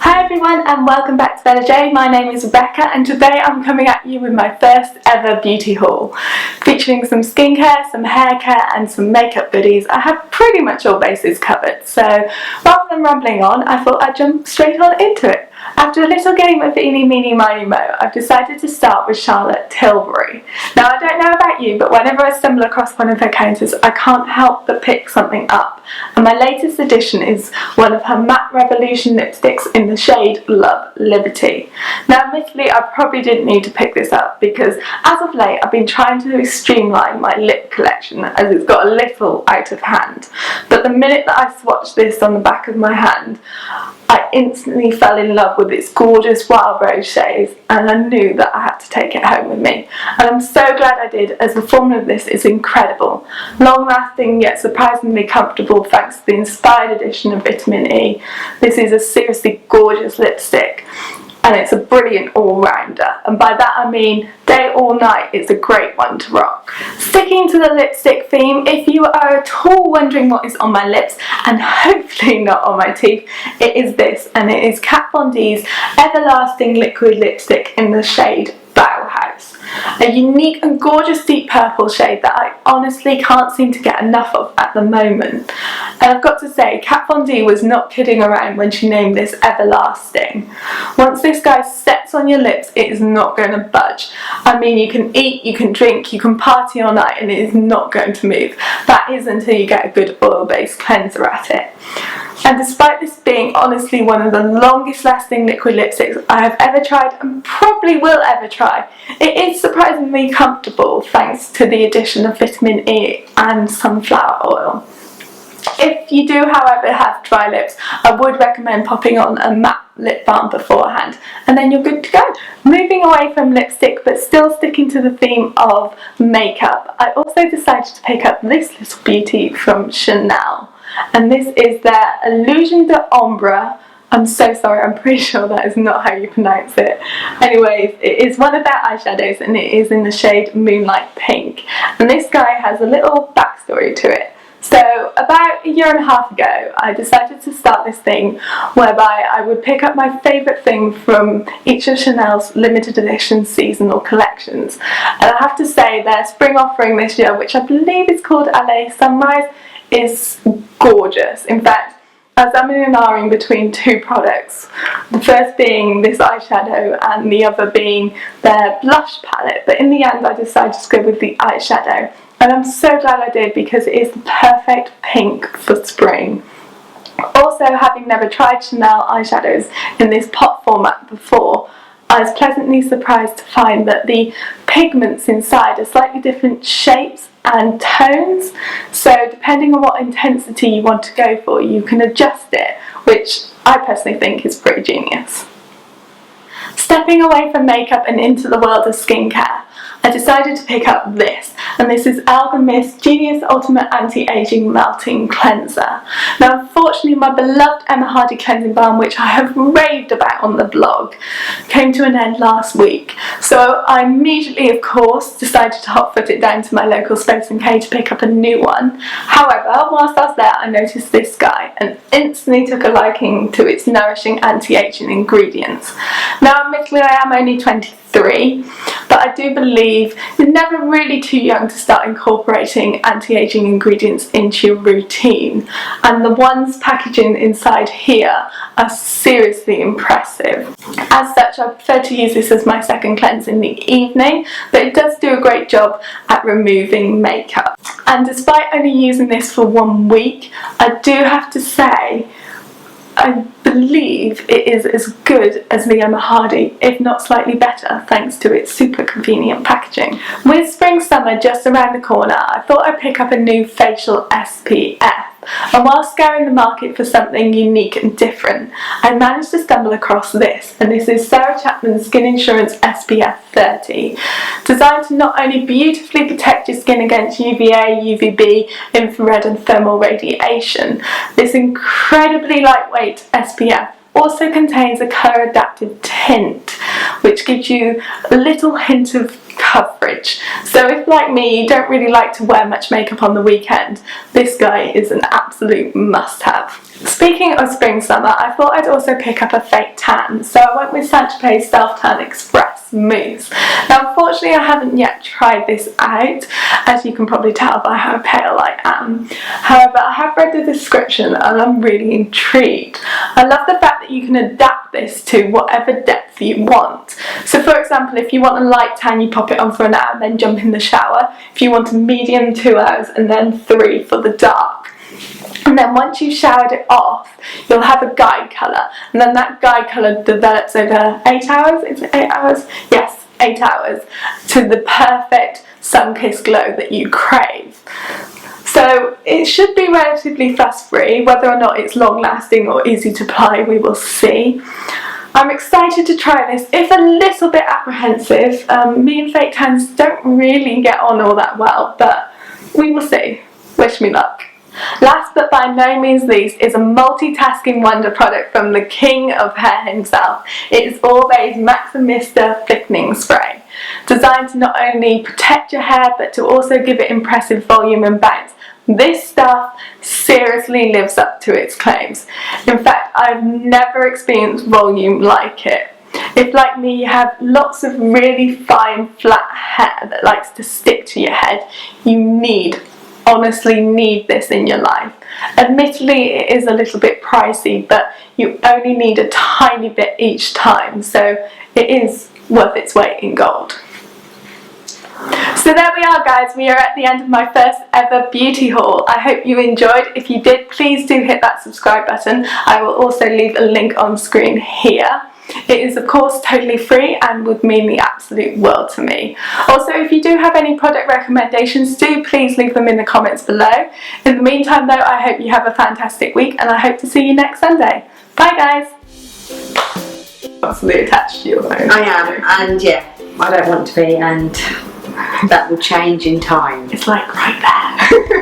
Hi everyone and welcome back to Bella J. My name is Rebecca and today I'm coming at you with my first ever beauty haul, featuring some skincare, some hair care and some makeup goodies. I have pretty much all bases covered, so rather than rambling on, I thought I'd jump straight on into it. After a little game of eeny meeny miny mo, I've decided to start with Charlotte Tilbury. Now I don't know about you, but whenever I stumble across one of her counters I can't help but pick something up, and my latest addition is one of her Matte Revolution lipsticks in the shade Love Liberty. Now admittedly I probably didn't need to pick this up because as of late I've been trying to streamline my lip collection as it's got a little out of hand, but the minute that I swatched this on the back of my hand I instantly fell in love with its gorgeous wild rose shades and I knew that I had to take it home with me. And I'm so glad I did, as the formula of this is incredible. Long lasting yet surprisingly comfortable thanks to the inspired edition of Vitamin E. This is a seriously gorgeous lipstick and it's a brilliant all-rounder, and by that I mean day or night it's a great one to rock. Sticking to the lipstick theme, if you are at all wondering what is on my lips and hopefully not on my teeth, it is this, and it is Kat Von D's Everlasting Liquid Lipstick in the shade Bauhaus. A unique and gorgeous deep purple shade that I honestly can't seem to get enough of at the moment. And I've got to say, Kat Von D was not kidding around when she named this Everlasting. Once this guy sets on your lips, it is not going to budge. I mean, you can eat, you can drink, you can party all night and it is not going to move. That is until you get a good oil-based cleanser at it. And despite this being honestly one of the longest lasting liquid lipsticks I have ever tried and probably will ever try, it is surprisingly comfortable thanks to the addition of vitamin E and sunflower oil. If you do however have dry lips, I would recommend popping on a matte lip balm beforehand and then you're good to go. Moving away from lipstick but still sticking to the theme of makeup, I also decided to pick up this little beauty from Chanel. And this is their Illusion d'Ombre. I'm so sorry, I'm pretty sure that is not how you pronounce it. Anyways, it is one of their eyeshadows and it is in the shade Moonlight Pink. And this guy has a little backstory to it. So about a year and a half ago I decided to start this thing whereby I would pick up my favourite thing from each of Chanel's limited edition seasonal collections. And I have to say their spring offering this year, which I believe is called LA Sunrise, is gorgeous. In fact, as I'm in between two products, the first being this eyeshadow and the other being their blush palette, but in the end I decided to go with the eyeshadow. And I'm so glad I did because it is the perfect pink for spring. Also, having never tried Chanel eyeshadows in this pot format before, I was pleasantly surprised to find that the pigments inside are slightly different shapes and tones, so depending on what intensity you want to go for you can adjust it, which I personally think is pretty genius. Stepping away from makeup and into the world of skincare, I decided to pick up this, and this is Algenist Genius Ultimate Anti-Aging Melting Cleanser. Now unfortunately my beloved Emma Hardy cleansing balm, which I have raved about on the blog, came to an end last week, so I immediately of course decided to hotfoot it down to my local Space & K to pick up a new one. However, whilst I was there I noticed this guy and instantly took a liking to its nourishing anti-aging ingredients. Now admittedly I am only 23, but I do believe you're never really too young to start incorporating anti-aging ingredients into your routine, and the ones packaging inside here are seriously impressive. As such, I prefer to use this as my second cleanse in the evening, but it does do a great job at removing makeup. And despite only using this for 1 week, I do have to say I believe it is as good as the Emma Hardy, if not slightly better, thanks to its super convenient packaging. With spring summer just around the corner, I thought I'd pick up a new facial SPF. And while scouring the market for something unique and different, I managed to stumble across this, and this is Sarah Chapman's Skin Insurance SPF 30, designed to not only beautifully protect your skin against UVA, UVB, infrared and thermal radiation. This incredibly lightweight SPF also contains a colour adapted tint, which gives you a little hint of coverage. So if, like me, you don't really like to wear much makeup on the weekend, this guy is an absolute must-have. Speaking of spring summer, I thought I'd also pick up a fake tan, so I went with Tropez Self Tan Express Mousse. Now unfortunately I haven't yet tried this out, as you can probably tell by how pale I am. However, I have read the description and I'm really intrigued. I love the fact that you can adapt this to whatever depth you want. So for example, if you want a light tan, you pop it on for an hour and then jump in the shower. If you want a medium, 2 hours, and then 3 for the dark. And then once you've showered it off, you'll have a guide colour, and then that guide colour develops over 8 hours, is it 8 hours? Yes, 8 hours, to the perfect sun-kissed glow that you crave. So it should be relatively fuss-free. Whether or not it's long-lasting or easy to apply, we will see. I'm excited to try this, if a little bit apprehensive. Me and fake tans don't really get on all that well, but we will see. Wish me luck. Last but by no means least is a multitasking wonder product from the king of hair himself. It is Oribe's Maximista Thickening Spray, designed to not only protect your hair but to also give it impressive volume and bounce. This stuff seriously lives up to its claims. In fact, I've never experienced volume like it. If, like me, you have lots of really fine flat hair that likes to stick to your head, you honestly need this in your life. Admittedly, it is a little bit pricey, but you only need a tiny bit each time, so it is worth its weight in gold. So there we are, guys, we are at the end of my first ever beauty haul. I hope you enjoyed. If you did, please do hit that subscribe button. I will also leave a link on screen here. It is of course totally free and would mean the absolute world to me. Also, if you do have any product recommendations, do please leave them in the comments below. In the meantime though, I hope you have a fantastic week and I hope to see you next Sunday. Bye guys! Constantly attached to your phone. I am, and yeah, I don't want to be, and that will change in time. It's like right there.